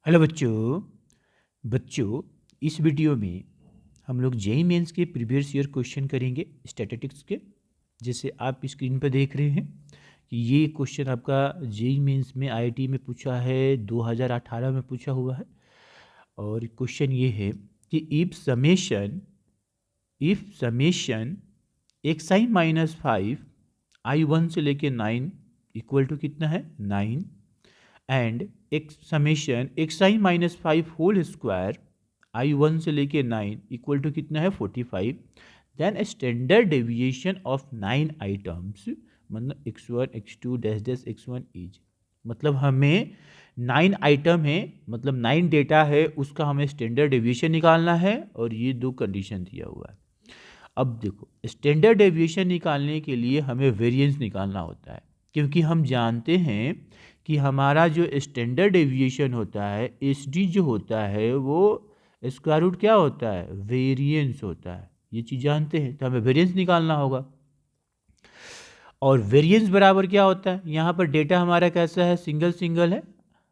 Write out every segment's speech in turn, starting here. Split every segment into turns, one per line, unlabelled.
Hello बच्चों। बच्चों, इस वीडियो में हम लोग जेईई मेंस के प्रीवियस ईयर क्वेश्चन करेंगे स्टैटिस्टिक्स के। जैसे आप स्क्रीन पर देख रहे हैं कि ये क्वेश्चन आपका जेईई मेंस में आईआईटी में पूछा है, 2018 में पूछा हुआ है। और क्वेश्चन ये है कि if summation X I minus 5 I1 से लेके 9 इक्वल टू कितना है 9 एंड एक summation X I minus 5 whole square I1 से लेके 9 इक्वल टू कितना है 45, then standard deviation of 9 items, मतलब x1 x2 dash dash x1 is, मतलब हमें 9 आइटम है, मतलब 9 डेटा है, उसका हमें स्टैंडर्ड डेविएशन निकालना है और ये दो कंडीशन दिया हुआ है। अब देखो, स्टैंडर्ड डेविएशन निकालने के लिए हमें वेरिएंस निकालना होता है, क्योंकि हम जानते हैं कि हमारा जो स्टैंडर्ड डेविएशन होता है SD जो होता है वो स्क्वायर रूट क्या होता है, वेरिएंस होता है। ये चीज़ जानते हैं, तो हमें वेरिएंस निकालना होगा। और वेरिएंस बराबर क्या होता है, यहाँ पर डेटा हमारा कैसा है, सिंगल सिंगल है,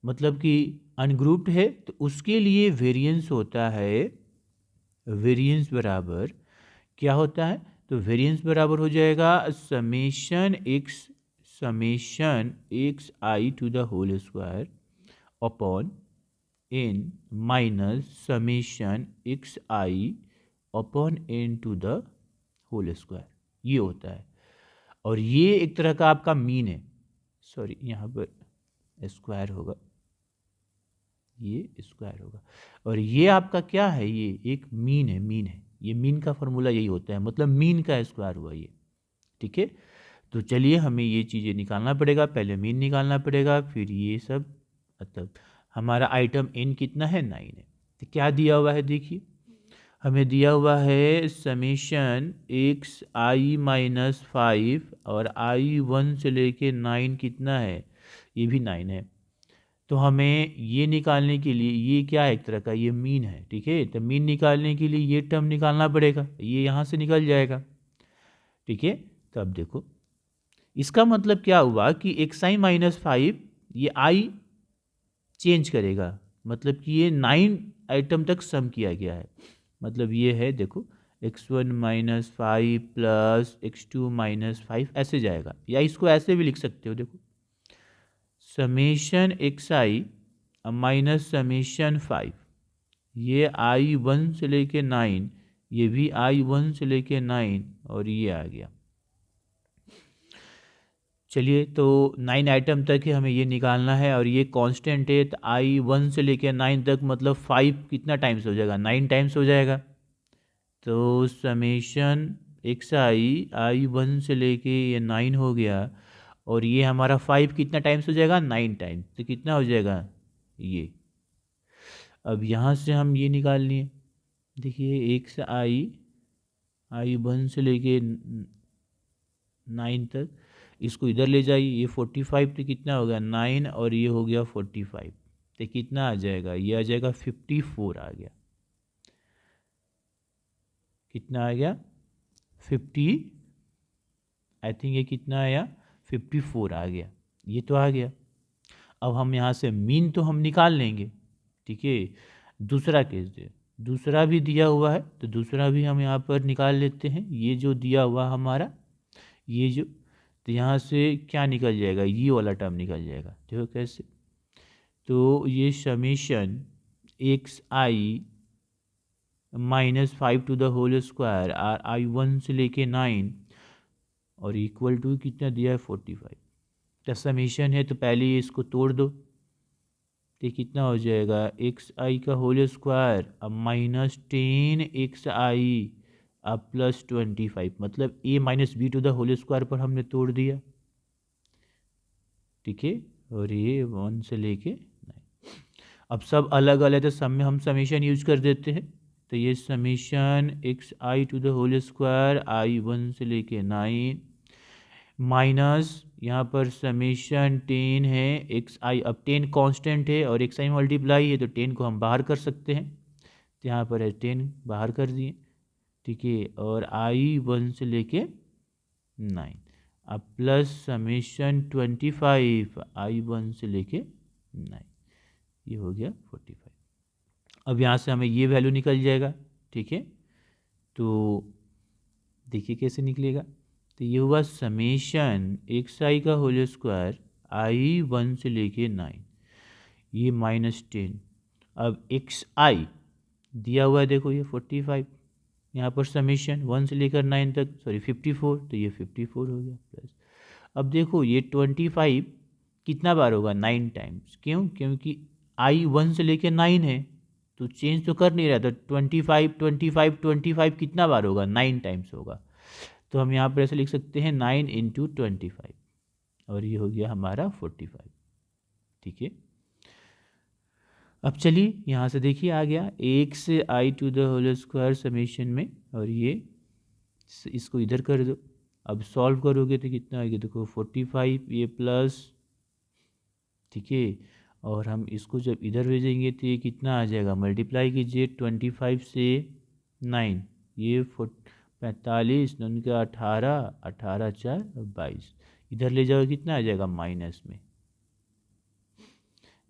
मतलब कि अनग्रुप्ड है, तो उसके लिए वेरिएंस होता है, वेरिएंस बराबर क्या होता है, तो वेरिएंस बराबर हो जाएगा summation X I to the whole square upon n minus summation X I upon n to the whole square, ये होता है। और ये एक तरह का आपका मीन है, सॉरी यहाँ पर स्क्वायर होगा, ये स्क्वायर होगा, और ये आपका क्या है, ये एक मीन है, मीन है, ये मीन का फॉर्मूला यही होता है, मतलब मीन का स्क्वायर हुआ ये। ठीक है, तो चलिए हमें ये चीज़ें निकालना पड़ेगा, पहले मीन निकालना पड़ेगा, फिर ये सब, मतलब हमारा आइटम n कितना है 9 है। तो क्या दिया हुआ है देखिए, हमें दिया हुआ है समेशन एक्स आई माइनस 5 और I1 से लेके 9 कितना है, ये भी 9 है। तो हमें ये निकालने के लिए, ये क्या है, एक तरह का ये मीन है। ठीक है, तो मीन निकालने के लिए ये टर्म निकालना पड़ेगा, ये यहाँ से निकल जाएगा। ठीक है, तो अब देखो इसका मतलब क्या हुआ कि एक्स आई माइनस 5, ये आई चेंज करेगा, मतलब कि ये 9 आइटम तक सम किया गया है, मतलब ये है देखो x1 minus 5 plus x2 minus 5 ऐसे जाएगा, या इसको ऐसे भी लिख सकते हो, देखो summation X I minus summation 5, ये I1 से लेके 9, ये भी I1 से लेके 9, और ये आ गया। चलिए, तो 9 आइटम तक ही हमें ये निकालना है, और ये कांस्टेंट है, तो I1 से लेके 9 तक, मतलब 5 कितना टाइम्स हो जाएगा, 9 टाइम्स हो जाएगा। तो समेशन एक्स I1 से लेके ये 9 हो गया, और ये हमारा 5 कितना टाइम्स हो जाएगा, 9 टाइम्स, तो कितना हो जाएगा ये। अब यहाँ से हम ये निकाल लिए, देखिए एक्स I1 से लेके 9 तक, इसको इधर ले जाइए, ये 45, तो कितना हो गया 9, और ये हो गया 45, तो कितना आ जाएगा, ये आ जाएगा 54 आ गया। कितना आ गया 50, आई थिंक ये कितना आया 54 आ गया, ये तो आ गया। अब हम यहाँ से मीन तो हम निकाल लेंगे। ठीक है, दूसरा केस दे, दूसरा भी दिया हुआ है, तो दूसरा भी हम यहाँ पर निकाल लेते हैं। ये जो दिया हुआ हमारा, ये जो, तो यहाँ से क्या निकल जाएगा, ये वाला टर्म निकल जाएगा। देखो कैसे, तो ये summation X I minus 5 to the whole square आर I1 से लेके 9, और इक्वल टू कितना दिया है 45, तो समेशन है, तो पहले ये इसको तोड़ दो, तो कितना हो जाएगा एक्स आई का होल स्क्वायर अब माइनस 10 एक्स आई अब प्लस 25, मतलब a minus B to the whole square पर हमने तोड़ दिया। ठीक है, और ये 1 से लेके 9, अब सब अलग अलग है, तो सब में हम समेशन यूज कर देते हैं। तो ये summation X I to the whole square I1 से लेके 9 माइनस यहाँ पर समेशन 10 है एक्स आई, अब 10 कांस्टेंट है और एक्स आई मल्टीप्लाई है, तो 10 को हम बाहर कर सकते हैं, तो यहाँ पर है 10 बाहर कर दिए। ठीक है, और I1 से लेके 9, अब प्लस समेशन 25 I1 से लेके 9, ये हो गया 45। अब यहाँ से हमें ये वैल्यू निकल जाएगा, ठीक है। तो देखिए कैसे निकलेगा। तो ये हुआ समेशन एक्स आई का होल स्क्वायर आई 1 से लेके 9, ये -10। अब एक्स आई दिया हुआ है, देखो ये 45, यहाँ पर समेशन 1 से लेकर 9 तक, सॉरी 54, तो ये 54 हो गया प्लस। अब देखो ये 25 कितना बार होगा, 9 टाइम्स। क्यों? क्योंकि आई 1 से लेकर 9 है, तो चेंज तो कर नहीं रहा, तो 25 25 25 कितना बार होगा, 9 टाइम्स होगा। तो हम यहाँ पर ऐसे लिख सकते हैं 9 × 25, और ये हो गया हमारा 45, ठीक है। अब चलिए यहाँ से देखिए आ गया एक से i to the whole square summation में, और ये इसको इधर कर दो। अब सॉल्व करोगे तो कितना आएगा, देखो 45 ये प्लस, ठीक है। और हम इसको जब इधर भेजेंगे तो ये कितना आ जाएगा, मल्टीप्लाई कीजिए 25 से 9, ये 45 9 का 18, 18 4 22, इधर ले जाओगे कितना आ जाएगा माइनस में।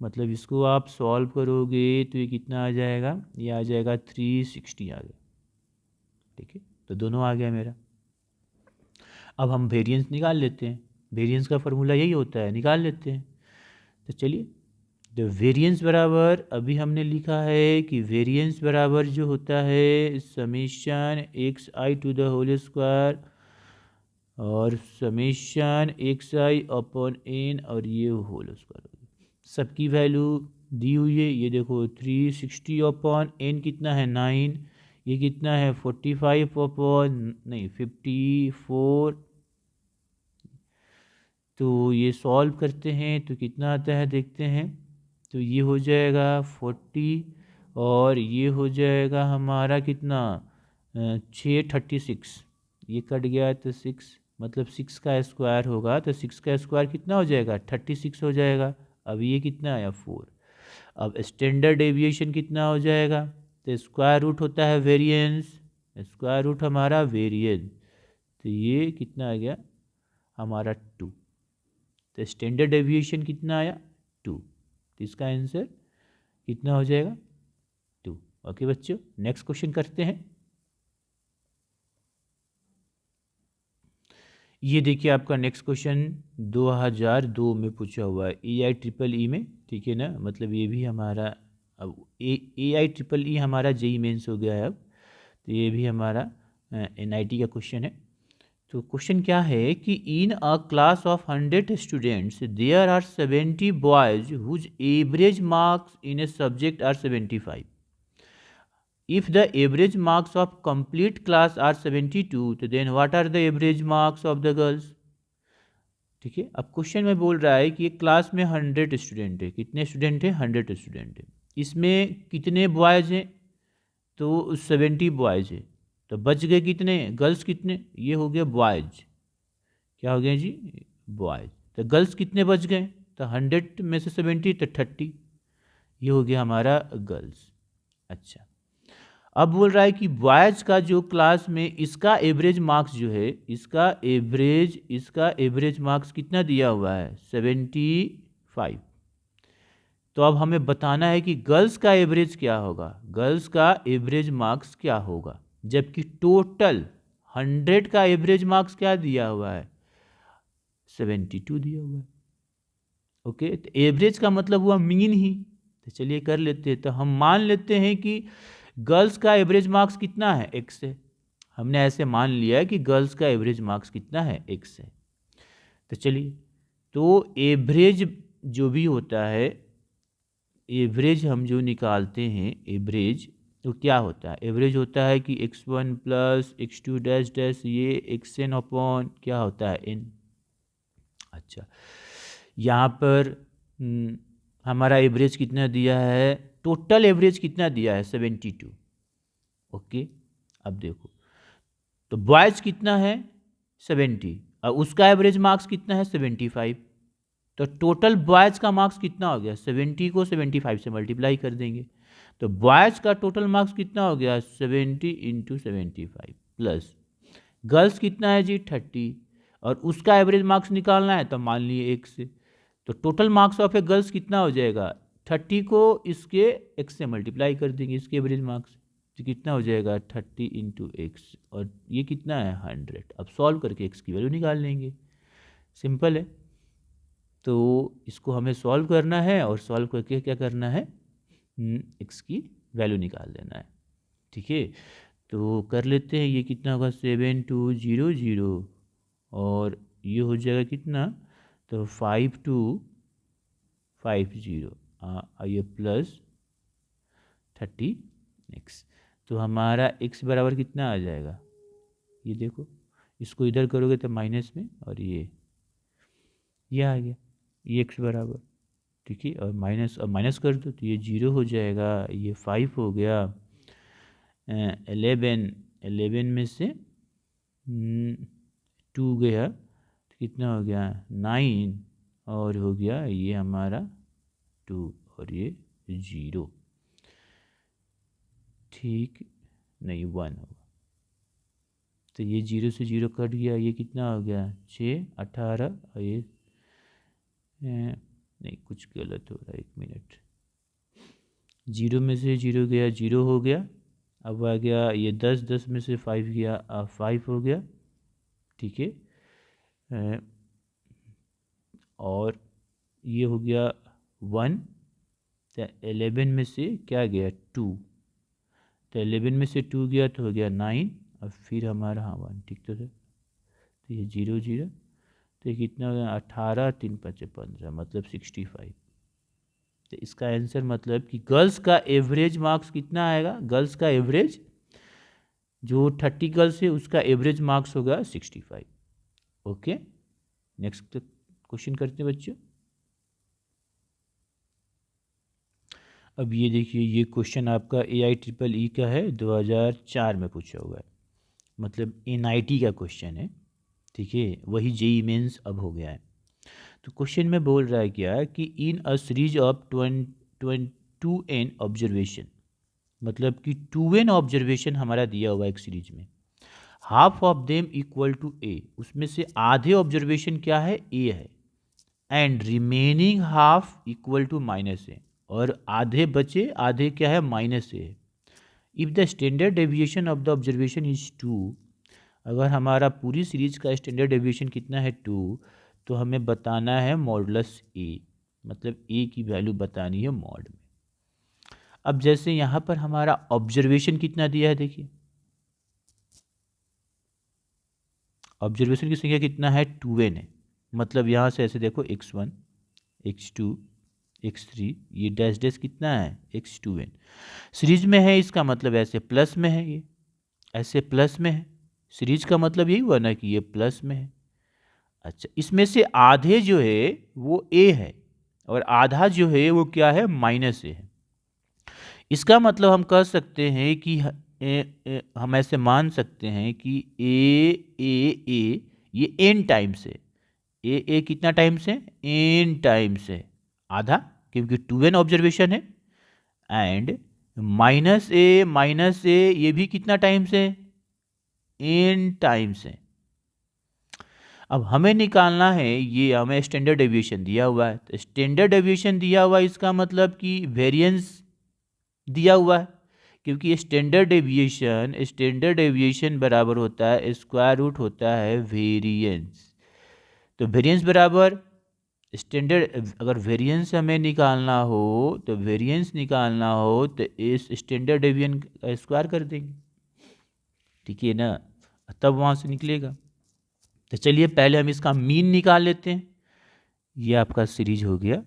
मतलब इसको आप सॉल्व करोगे तो ये कितना आ जाएगा, ये आ जाएगा 360 आ गया, ठीक है। तो दोनों आ गया मेरा। अब हम वेरिएंस निकाल लेते हैं, वेरिएंस का फॉर्मूला यही होता है, निकाल लेते हैं। तो चलिए, तो वेरिएंस बराबर अभी हमने लिखा है कि वेरिएंस बराबर जो होता है summation X I to the whole square और summation X I upon N, और ये होल स्क्वायर। सबकी वैल्यू दी हुई है, ये देखो 360 अपॉन एन कितना है 9, ये कितना है 45 अपॉन नहीं 54। तो ये सॉल्व करते हैं तो कितना आता है देखते हैं। तो ये हो जाएगा 40, और ये हो जाएगा हमारा कितना 636, ये कट गया तो 6, मतलब 6 का स्क्वायर होगा, तो 6 का स्क्वायर कितना हो जाएगा 36 हो जाएगा। अब ये कितना आया 4। अब स्टैंडर्ड डेविएशन कितना हो जाएगा, तो स्क्वायर रूट होता है वेरिएंस, स्क्वायर रूट हमारा वेरिएंस, तो ये कितना आ गया हमारा 2। तो स्टैंडर्ड डेविएशन कितना आया 2, तो इसका आंसर कितना हो जाएगा 2। ओके बच्चों, नेक्स्ट क्वेश्चन करते हैं। ये देखिए आपका नेक्स्ट क्वेश्चन 2002 में पूछा हुआ है AI-EEE में, ठीक है ना। मतलब ये भी हमारा अब AI-EEE हमारा JEE मेंस हो गया है अब, तो ये भी हमारा NIT का क्वेश्चन है। तो क्वेश्चन क्या है कि in a class of 100 students there are 70 boys whose average marks in a subject are 75। If the average marks of complete class are 72, तो then what are the average marks of the girls? ठीक है। अब question में बोल रहा है कि एक क्लास में 100 स्टूडेंट है, कितने स्टूडेंट हैं 100 स्टूडेंट है, इसमें कितने बॉयज़ हैं, तो 70 बॉयज़ है, तो बच गए कितने गर्ल्स, कितने, ये हो गया बॉयज़, क्या हो गया जी बॉयज़। तो गर्ल्स कितने बच गए, तो 100 में से 70 तो 30, ये हो गया हमारा गर्ल्स। अच्छा, अब बोल रहा है कि बॉयज़ का जो क्लास में इसका एवरेज मार्क्स जो है, इसका एवरेज मार्क्स कितना दिया हुआ है 75। तो अब हमें बताना है कि गर्ल्स का एवरेज क्या होगा, गर्ल्स का एवरेज मार्क्स क्या होगा, जबकि टोटल 100 का एवरेज मार्क्स क्या दिया हुआ है 72 दिया हुआ है। ओके, तो एवरेज का मतलब हुआ मीन ही। तो चलिए कर लेते हैं। तो हम मान लेते हैं कि गर्ल्स का एवरेज मार्क्स कितना है x है, हमने ऐसे मान लिया है कि गर्ल्स का एवरेज मार्क्स कितना है x है। तो चलिए, तो एवरेज जो भी होता है, एवरेज हम जो निकालते हैं एवरेज, तो क्या होता है, एवरेज होता है कि x1 plus x2 dash dash ये xn अपॉन क्या होता है n। अच्छा, यहाँ पर हमारा एवरेज कितना दिया है, टोटल एवरेज कितना दिया है 72। ओके, अब देखो, तो बॉयज कितना है 70 और उसका एवरेज मार्क्स कितना है 75, तो टोटल बॉयज का मार्क्स कितना हो गया, 70 को 75 से मल्टीप्लाई कर देंगे, तो बॉयज का टोटल मार्क्स कितना हो गया 70 × 75 प्लस गर्ल्स कितना है जी 30, और उसका एवरेज मार्क्स निकालना है तो मान लिए 1 से, तो total marks of A girls कितना हो जाएगा 30 को इसके x से मल्टीप्लाई कर देंगे, इसके एवरेज मार्क्स, तो कितना हो जाएगा 30 इंटू एक्स, और ये कितना है 100। अब सॉल्व करके x की वैल्यू निकाल लेंगे, सिंपल है। तो इसको हमें सॉल्व करना है और सॉल्व करके क्या करना है, x की वैल्यू निकाल देना है। ठीक है, तो कर लेते हैं। ये कितना होगा 7200, और ये हो जाएगा कितना, तो 5250, ये प्लस 30x। तो हमारा x बराबर कितना आ जाएगा, ये देखो, इसको इधर करोगे तो माइनस में, और ये आ गया, ये x बराबर, ठीक है। और माइनस कर दो तो ये 0 हो जाएगा, ये 5 हो गया, 11 में से 2 गया तो कितना हो गया 9, और हो गया ये हमारा 2, और ये 0, ठीक नहीं 1 होगा। तो ये 0 से 0 कट गया, ये कितना हो गया 6, 18, और ये नहीं कुछ गलत हो रहा है, 1 मिनट, 0 में से 0 गया, 0 हो गया। अब आ गया ये 10 में से 5 गया, 5 हो गया, ठीक है। और ये हो गया 1, तो 11 में से क्या गया 2, तो 11 में से 2 गया तो हो गया 9, और फिर हमारा 1, ठीक तो है। तो ये 0 0, तो ये कितना हो गया 18 3 5 15, मतलब 65। तो इसका आंसर मतलब कि गर्ल्स का एवरेज मार्क्स कितना आएगा, गर्ल्स का एवरेज जो 30 गर्ल्स है उसका एवरेज मार्क्स होगा 65। ओके, नेक्स्ट क्वेश्चन करते हैं बच्चों। अब ये देखिए, ये क्वेश्चन आपका AIEEE का है, 2004 में पूछा हुआ है, मतलब NIT का क्वेश्चन है, ठीक है। वही JEE मेंस अब हो गया है। तो क्वेश्चन में बोल रहा है क्या कि in a series of 2n observation, मतलब कि 2n ऑब्जर्वेशन हमारा दिया हुआ है एक सीरीज में, half of them equal to a, उसमें से आधे ऑब्जर्वेशन क्या है a है, and remaining half equal to -a, और आधे बचे, आधे क्या है -a है। If the standard deviation of the observation is 2, अगर हमारा पूरी सीरीज का स्टैंडर्ड डेविएशन कितना है 2, तो हमें बताना है मॉडुलस a, मतलब a की वैल्यू बतानी है मॉड में। अब जैसे यहाँ पर हमारा ऑब्जर्वेशन कितना दिया है, देखिए ऑब्जर्वेशन की संख्या कितना है 2n है, मतलब यहाँ से ऐसे देखो x1 x2 x3, ये डैश डैश कितना है x2n, सीरीज में है, इसका मतलब ऐसे प्लस में है, ये ऐसे प्लस में है, सीरीज का मतलब यही हुआ ना कि ये प्लस में है। अच्छा, इसमें से आधे जो है वो a है, और आधा जो है वो क्या है -a है। इसका मतलब हम कह सकते हैं कि हम ऐसे मान सकते हैं कि ए ये n टाइम्स है, ए कितना टाइम्स है n टाइम्स है, आधा, क्योंकि 2n ऑब्जर्वेशन है, एंड -a ये भी कितना टाइम्स है n टाइम्स है। अब हमें निकालना है, ये हमें स्टैंडर्ड डेविएशन दिया हुआ है, तो स्टैंडर्ड डेविएशन दिया हुआ है, इसका मतलब कि वेरिएंस दिया हुआ है, क्योंकि स्टैंडर्ड डेविएशन बराबर होता है स्क्वायर रूट होता है वेरिएंस। तो वेरिएंस बराबर स्टैंडर्ड, अगर वेरिएंस हमें निकालना हो तो वेरिएंस निकालना हो तो इस स्टैंडर्ड डेविएशन का स्क्वायर कर देंगे, ठीक है ना, तब वहाँ से निकलेगा। तो चलिए पहले हम इसका मीन निकाल लेते हैं। ये आपका सीरीज हो गया,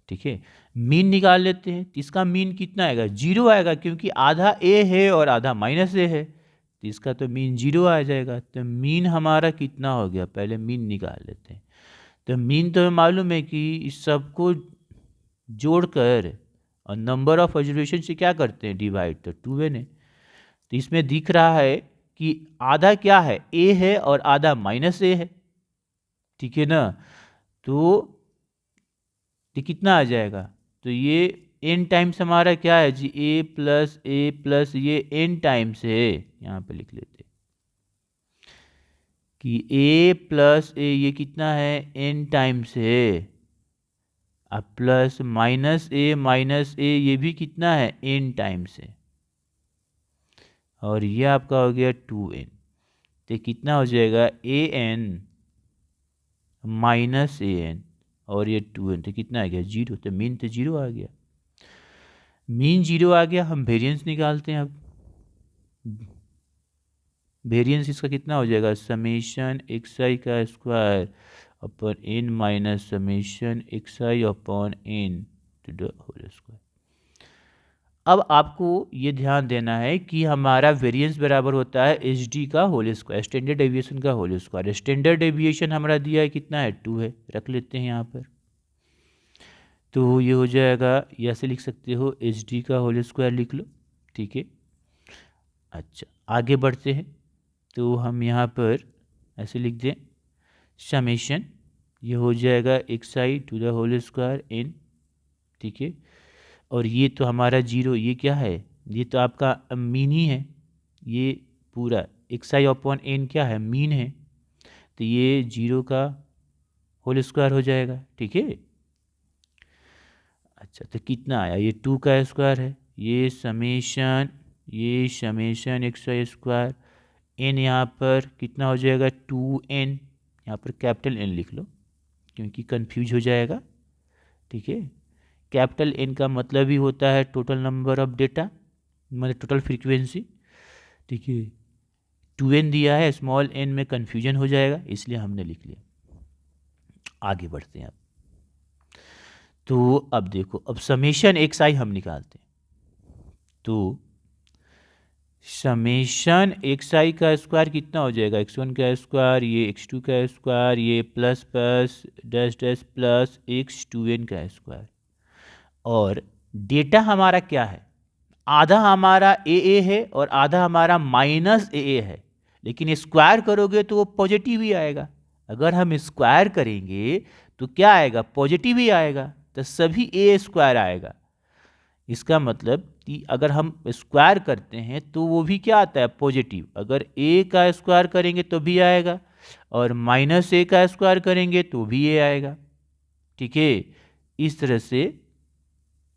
ठीक है। मीन निकाल लेते हैं, तो इसका मीन कितना आएगा 0 आएगा, क्योंकि आधा a है और आधा -a है, तो इसका तो मीन 0 आ जाएगा। तो मीन हमारा कितना हो गया, पहले मीन निकाल लेते हैं। तो मीन तो हमें मालूम है कि इस सबको जोड़कर और नंबर ऑफ ऑब्जर्वेशन से क्या करते हैं डिवाइड, तो 2n है। तो इसमें दिख रहा है कि आधा क्या है a है और आधा -a है, ठीक है ना। तो ये कितना आ जाएगा, तो ये n टाइम्स हमारा क्या है जी, a प्लस ये n टाइम्स है, यहाँ पे लिख लेते कि a प्लस a ये कितना है n टाइम्स है, अब प्लस माइनस ए ये भी कितना है n टाइम्स है, और ये आपका हो गया 2n। तो कितना हो जाएगा an माइनस an और ये 2n, तो कितना आ गया 0। तो मीन तो 0 आ गया, मीन 0 आ गया। हम वेरिएंस निकालते हैं अब। वेरिएंस इसका कितना हो जाएगा, समेशन एक्स आई का square upon N minus summation X I upon N to the whole square. अब आपको ये ध्यान देना है कि हमारा वेरिएंस बराबर होता है एच डी का होल स्क्वायर, स्टैंडर्ड डेविएशन का होल स्क्वायर। स्टैंडर्ड डेविएशन हमारा दिया है कितना है 2 है, रख लेते हैं यहाँ पर। तो ये हो जाएगा, ऐसे लिख सकते हो एच डी का होल स्क्वायर लिख लो, ठीक है। अच्छा आगे बढ़ते हैं, तो हम यहाँ पर ऐसे लिख दें समेशन, ये हो जाएगा X I to the whole square N, ठीक है। और ये तो हमारा 0, ये क्या है, ये तो आपका मीन ही है, ये पूरा एक्स आई अपॉन एन क्या है, मीन है। तो ये 0 का होल स्क्वायर हो जाएगा, ठीक है। अच्छा तो कितना आया, ये 2 का स्क्वायर है, ये समेशन एक्स आई स्क्वायर एन, यहाँ पर कितना हो जाएगा 2n, यहाँ पर कैपिटल N लिख लो क्योंकि कंफ्यूज हो जाएगा, ठीक है। कैपिटल N का मतलब ही होता है टोटल नंबर ऑफ डेटा, मतलब टोटल फ्रीक्वेंसी, ठीक है। 2n दिया है, स्मॉल n में कंफ्यूजन हो जाएगा, इसलिए हमने लिख लिया। आगे बढ़ते हैं अब। तो अब देखो, अब समेशन एक्स आई हम निकालते हैं। तो समेशन एक्स आई का स्क्वायर कितना हो जाएगा, x1 का स्क्वायर, ये x2 का स्क्वायर, ये plus plus dash dash plus x2n का स्क्वायर। और डेटा हमारा क्या है, आधा हमारा ए है और आधा हमारा माइनस ए है, लेकिन स्क्वायर करोगे तो वो पॉजिटिव ही आएगा। अगर हम स्क्वायर करेंगे तो क्या आएगा, पॉजिटिव ही आएगा, तो सभी ए स्क्वायर आएगा। इसका मतलब कि अगर हम स्क्वायर करते हैं तो वो भी क्या आता है, पॉजिटिव। अगर ए का स्क्वायर करेंगे तो भी आएगा, और माइनस ए का स्क्वायर करेंगे तो भी ए आएगा, ठीक है। इस तरह से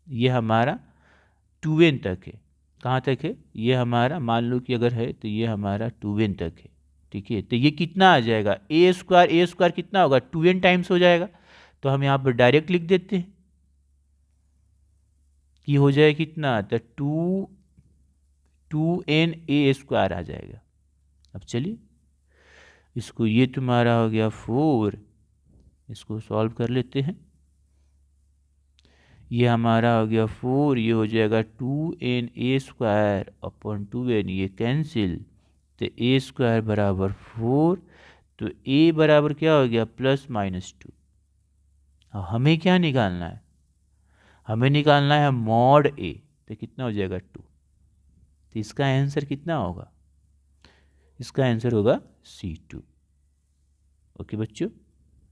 ये हमारा 2n तक है। कहाँ तक है, ये हमारा मान लो कि अगर है तो ये हमारा 2n तक है, ठीक है। तो ये कितना आ जाएगा, ए स्क्वायर कितना होगा 2n टाइम्स हो जाएगा। तो हम यहाँ पर डायरेक्ट लिख देते हैं कि हो जाए कितना, तो 2n ए स्क्वायर आ जाएगा। अब चलिए इसको, ये तुम्हारा हो गया 4, इसको सॉल्व कर लेते हैं। ये हमारा हो गया 4, ये हो जाएगा 2n ए स्क्वायर अपॉन 2n, ये कैंसिल, तो ए स्क्वायर बराबर 4, तो ए बराबर क्या हो गया प्लस माइनस 2। हमें क्या निकालना है, हमें निकालना है मॉड ए, तो कितना हो जाएगा 2। तो इसका आंसर कितना होगा, इसका आंसर होगा C2। ओके बच्चों।